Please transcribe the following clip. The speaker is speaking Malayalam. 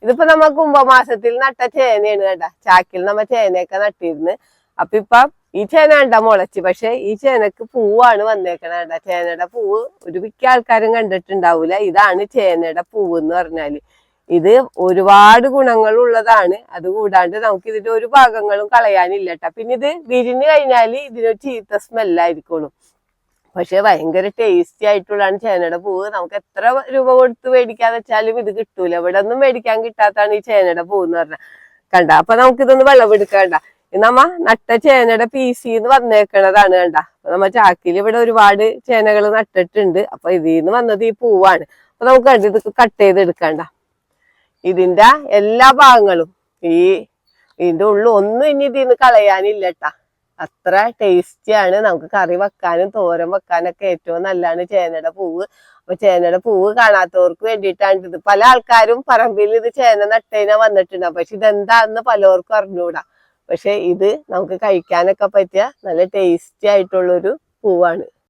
ഇതിപ്പോ നമ്മ കുംഭമാസത്തിൽ നട്ട ചേനയാണ് കേട്ടാ. ചാക്കിൽ നമ്മ ചേനയൊക്കെ നട്ടിരുന്ന്. അപ്പൊ ഇപ്പം ഈ ചേന കണ്ട മുളച്ച്. പക്ഷെ ഈ ചേനക്ക് പൂവാണ് വന്നേക്കണ കേട്ടാ. ചേനയുടെ പൂവ് ഒരു മിക്ക ആൾക്കാരും കണ്ടിട്ടുണ്ടാവൂല. ഇതാണ് ചേനയുടെ പൂവ് എന്ന് പറഞ്ഞാല്. ഇത് ഒരുപാട് ഗുണങ്ങൾ ഉള്ളതാണ്. അത് കൂടാണ്ട് നമുക്ക് ഇതിന്റെ ഒരു ഭാഗങ്ങളും കളയാനില്ല കേട്ടാ. പിന്നെ ഇത് വിരിഞ്ഞു കഴിഞ്ഞാല് ഇതിനൊരു ചീത്ത സ്മെല്ലായിരിക്കുള്ളൂ. പക്ഷെ ഭയങ്കര ടേസ്റ്റി ആയിട്ടുള്ളതാണ് ചേനയുടെ പൂവ്. നമുക്ക് എത്ര രൂപ കൊടുത്ത് മേടിക്കാന്ന് വെച്ചാലും ഇത് കിട്ടൂല. ഇവിടെ ഒന്നും മേടിക്കാൻ കിട്ടാത്താണ് ഈ ചേനയുടെ പൂവ് എന്ന് പറഞ്ഞാൽ. കണ്ട അപ്പൊ നമുക്കിതൊന്ന് വിളവെടുക്കണ്ട. നമ്മ നട്ട ചേനയുടെ പീസിന്ന് വന്നേക്കണതാണ്. കണ്ട നമ്മ ചാക്കിൽ ഇവിടെ ഒരുപാട് ചേനകൾ നട്ടിട്ടുണ്ട്. അപ്പൊ ഇതിന്ന് വന്നത് ഈ പൂവാണ്. അപ്പൊ നമുക്ക് കണ്ട് ഇത് കട്ട് ചെയ്ത് എടുക്കണ്ട. ഇതിന്റെ എല്ലാ ഭാഗങ്ങളും ഇതിന്റെ ഉള്ളിൽ ഒന്നും ഇനി ഇതിന്ന് കളയാനില്ല കേട്ടാ. അത്ര ടേസ്റ്റിയാണ്. നമുക്ക് കറി വെക്കാനും തോരൻ വെക്കാനൊക്കെ ഏറ്റവും നല്ലതാണ് ചേനയുടെ പൂവ്. അപ്പൊ ചേനയുടെ പൂവ് കാണാത്തവർക്ക് വേണ്ടിയിട്ടാണ് ഇത്. പല ആൾക്കാരും പറമ്പിൽ ഇത് ചേന നട്ടേന വന്നിട്ടുണ്ടാവും. പക്ഷെ ഇതെന്താന്ന് പലർക്കും അറിഞ്ഞൂടാ. പക്ഷെ ഇത് നമുക്ക് കഴിക്കാനൊക്കെ പറ്റിയ നല്ല ടേസ്റ്റി ആയിട്ടുള്ളൊരു പൂവാണ്.